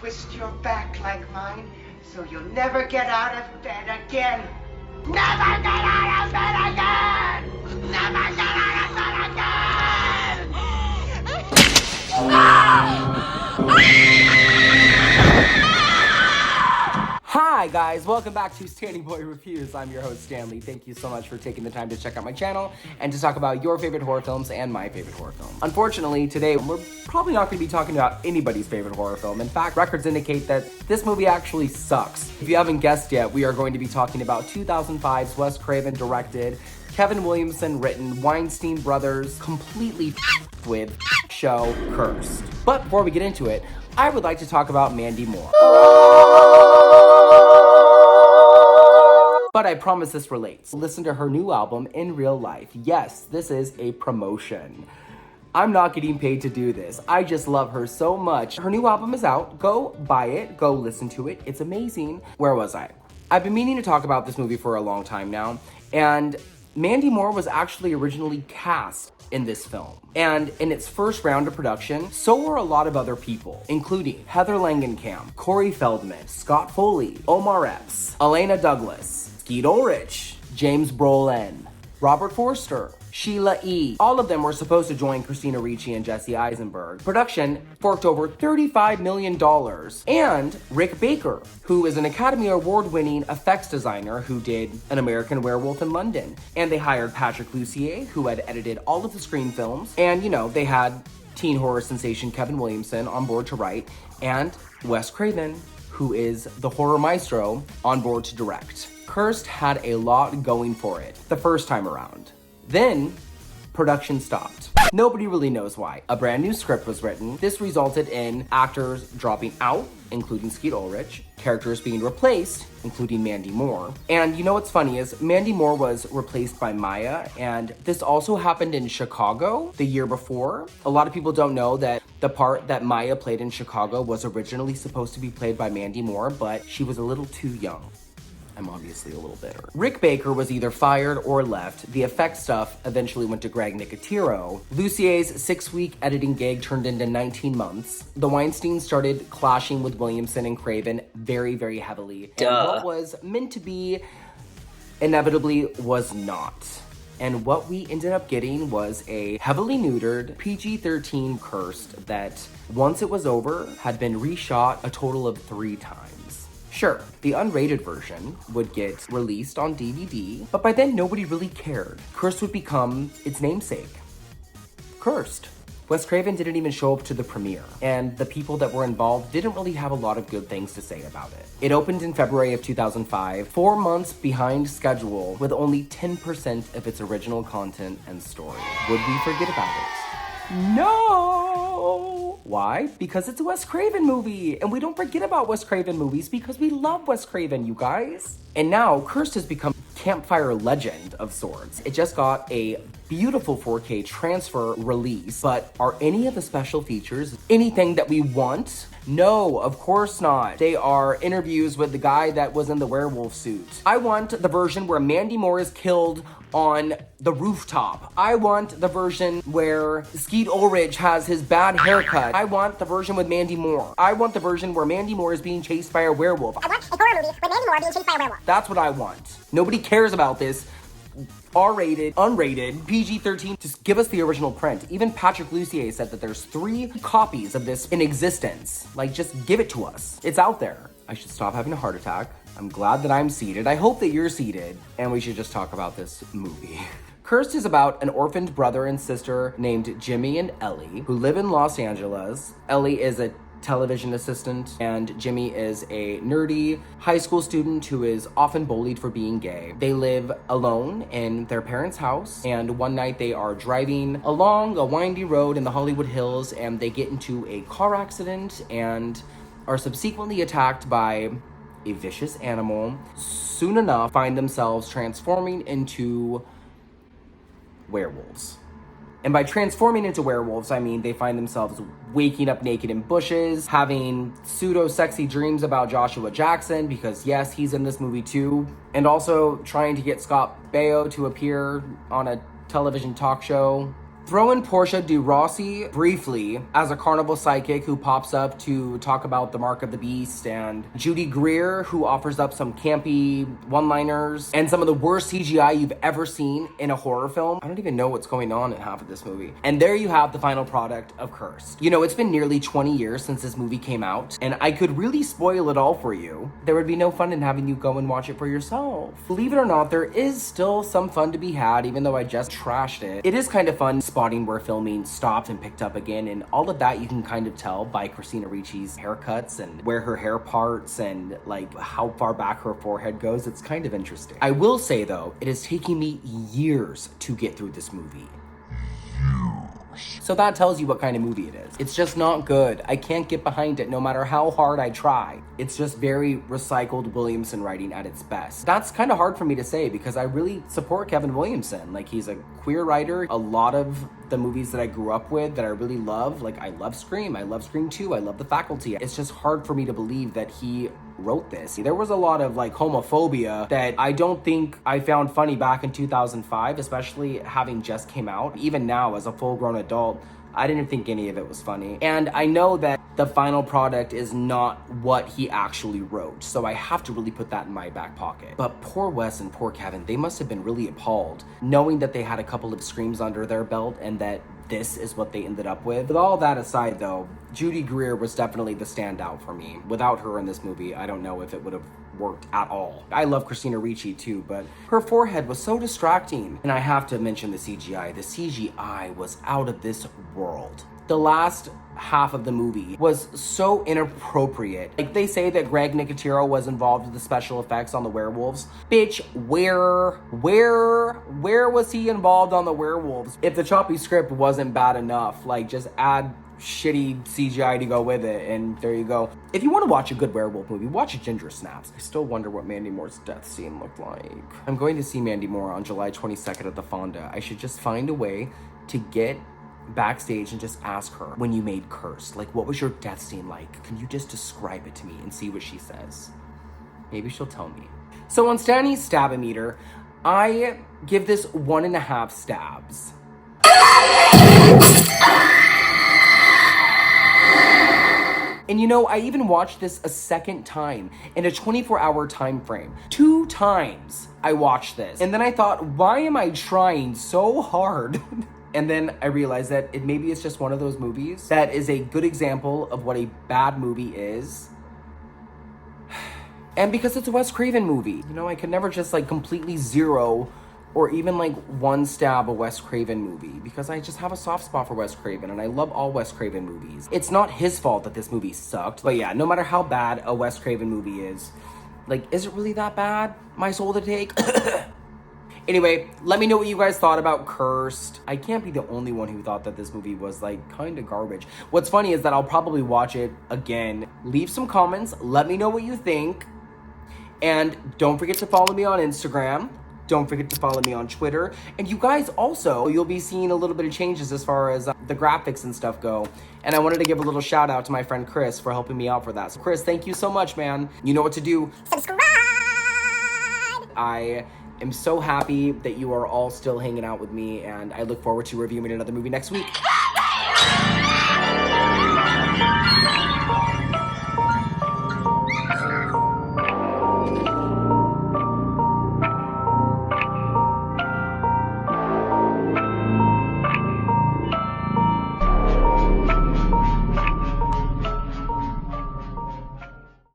twist your back like mine, so you'll never get out of bed again. Never get out of bed again! Never get out of bed again! Hi guys, welcome back to Stanny Boy Reviews. I'm your host Stanley. Thank you so much for taking the time to check out my channel and to talk about your favorite horror films and my favorite horror film. Unfortunately, today we're probably not going to be talking about anybody's favorite horror film. In fact, records indicate that this movie actually sucks. If you haven't guessed yet, we are going to be talking about 2005's Wes Craven directed, Kevin Williamson written, Weinstein Brothers completely with show Cursed. But before we get into it, I would like to talk about Mandy Moore. But I promise this relates. Listen to her new album, In Real Life. Yes, this is a promotion. I'm not getting paid to do this. I just love her so much. Her new album is out. Go buy it. Go listen to it. It's amazing. Where was I? I've been meaning to talk about this movie for a long time now. And Mandy Moore was actually originally cast in this film. And in its first round of production, so were a lot of other people, including Heather Langenkamp, Corey Feldman, Scott Foley, Omar Epps, Elena Douglas, Skeet Ulrich, James Brolin, Robert Forster, Sheila E. All of them were supposed to join Christina Ricci and Jesse Eisenberg. Production forked over $35 million. And Rick Baker, who is an Academy Award-winning effects designer who did An American Werewolf in London. And they hired Patrick Lussier, who had edited all of the Scream films. And, you know, they had teen horror sensation Kevin Williamson on board to write. And Wes Craven, who is the horror maestro, on board to direct. Cursed had a lot going for it the first time around. Then, production stopped. Nobody really knows why. A brand new script was written. This resulted in actors dropping out, including Skeet Ulrich, characters being replaced, including Mandy Moore. And you know what's funny is Mandy Moore was replaced by Maya, and this also happened in Chicago the year before. A lot of people don't know that the part that Maya played in Chicago was originally supposed to be played by Mandy Moore, but she was a little too young. I'm obviously a little bitter. Rick Baker was either fired or left. The effects stuff eventually went to Greg Nicotero. Lucier's 6-week editing gig turned into 19 months. The Weinsteins started clashing with Williamson and Craven very, very heavily. And what was meant to be inevitably was not. And what we ended up getting was a heavily neutered PG-13 Cursed that, once it was over, had been reshot a total of 3 times. Sure, the unrated version would get released on DVD, but by then nobody really cared. Cursed would become its namesake. Cursed. Wes Craven didn't even show up to the premiere, and the people that were involved didn't really have a lot of good things to say about it. It opened in February of 2005, 4 months behind schedule, with only 10% of its original content and story. Would we forget about it? No! Why? Because it's a Wes Craven movie, and we don't forget about Wes Craven movies because we love Wes Craven, you guys. And now, Cursed has become a campfire legend of sorts. It just got a beautiful 4K transfer release, but are any of the special features anything that we want? No, of course not. They are interviews with the guy that was in the werewolf suit. I want the version where Mandy Moore is killed on the rooftop. I want the version where Skeet Ulrich has his bad haircut. I want the version with Mandy Moore. I want the version where Mandy Moore is being chased by a werewolf. I want a horror movie with Mandy Moore being chased by a werewolf. That's what I want. Nobody cares about this R-rated, unrated, PG-13. Just give us the original print. Even Patrick Lussier said that there's 3 copies of this in existence. Like, just give it to us. It's out there. I should stop having a heart attack. I'm glad that I'm seated. I hope that you're seated. And we should just talk about this movie. Cursed is about an orphaned brother and sister named Jimmy and Ellie who live in Los Angeles. Ellie is a television assistant, and Jimmy is a nerdy high school student who is often bullied for being gay. They live alone in their parents' house, and one night they are driving along a windy road in the Hollywood Hills, and they get into a car accident and are subsequently attacked by a vicious animal. Soon enough, find themselves transforming into werewolves. And by transforming into werewolves, I mean they find themselves waking up naked in bushes, having pseudo-sexy dreams about Joshua Jackson, because yes, he's in this movie too, and also trying to get Scott Baio to appear on a television talk show Throw in Portia de Rossi briefly as a carnival psychic who pops up to talk about the mark of the beast, and Judy Greer, who offers up some campy one-liners and some of the worst CGI you've ever seen in a horror film. I don't even know what's going on in half of this movie. And there you have the final product of Cursed. You know, it's been nearly 20 years since this movie came out, and I could really spoil it all for you. There would be no fun in having you go and watch it for yourself. Believe it or not, there is still some fun to be had, even though I just trashed it. It is kind of fun spotting where filming stopped and picked up again, and all of that you can kind of tell by Christina Ricci's haircuts and where her hair parts and like how far back her forehead goes. It's kind of interesting. I will say though, it is taking me years to get through this movie. So that tells you what kind of movie it is. It's just not good. I can't get behind it no matter how hard I try. It's just very recycled Williamson writing at its best. That's kind of hard for me to say because I really support Kevin Williamson. Like, he's a queer writer. A lot of the movies that I grew up with that I really love, like I love Scream, I love Scream 2, I love The Faculty. It's just hard for me to believe that he wrote this. There was a lot of like homophobia that I don't think I found funny back in 2005, especially having just came out. Even now as a full-grown adult, I didn't think any of it was funny. And I know that the final product is not what he actually wrote, so I have to really put that in my back pocket. But poor Wes and poor Kevin, they must have been really appalled, knowing that they had a couple of Screams under their belt and that this is what they ended up with. With all that aside though, Judy Greer was definitely the standout for me. Without her in this movie, I don't know if it would have worked at all. I love Christina Ricci too, but her forehead was so distracting. And I have to mention the CGI. The CGI was out of this world. The last half of the movie was so inappropriate. Like, they say that Greg Nicotero was involved with the special effects on the werewolves. Bitch, where was he involved on the werewolves? If the choppy script wasn't bad enough, like, just add shitty CGI to go with it, and there you go. If you want to watch a good werewolf movie, watch Ginger Snaps. I still wonder what Mandy Moore's death scene looked like. I'm going to see Mandy Moore on July 22nd at the Fonda. I should just find a way to get backstage and just ask her, when you made Cursed, like, what was your death scene like? Can you just describe it to me and see what she says? Maybe she'll tell me. So on Stanny's stab-o-meter, I give this 1.5 stabs. And you know, I even watched this a second time in a 24-hour time frame. 2 times I watched this. And then I thought, why am I trying so hard? And then I realized that maybe it's just one of those movies that is a good example of what a bad movie is. And because it's a Wes Craven movie, you know, I could never just like completely zero or even like 1 stab a Wes Craven movie, because I just have a soft spot for Wes Craven and I love all Wes Craven movies. It's not his fault that this movie sucked, but yeah, no matter how bad a Wes Craven movie is, like, is it really that bad? My soul to take? Anyway, let me know what you guys thought about Cursed. I can't be the only one who thought that this movie was like kind of garbage. What's funny is that I'll probably watch it again. Leave some comments, let me know what you think. And don't forget to follow me on Instagram. Don't forget to follow me on Twitter. And you guys also, you'll be seeing a little bit of changes as far as the graphics and stuff go. And I wanted to give a little shout out to my friend Kris for helping me out for that. So Kris, thank you so much, man. You know what to do. Subscribe! I am so happy that you are all still hanging out with me, and I look forward to reviewing another movie next week.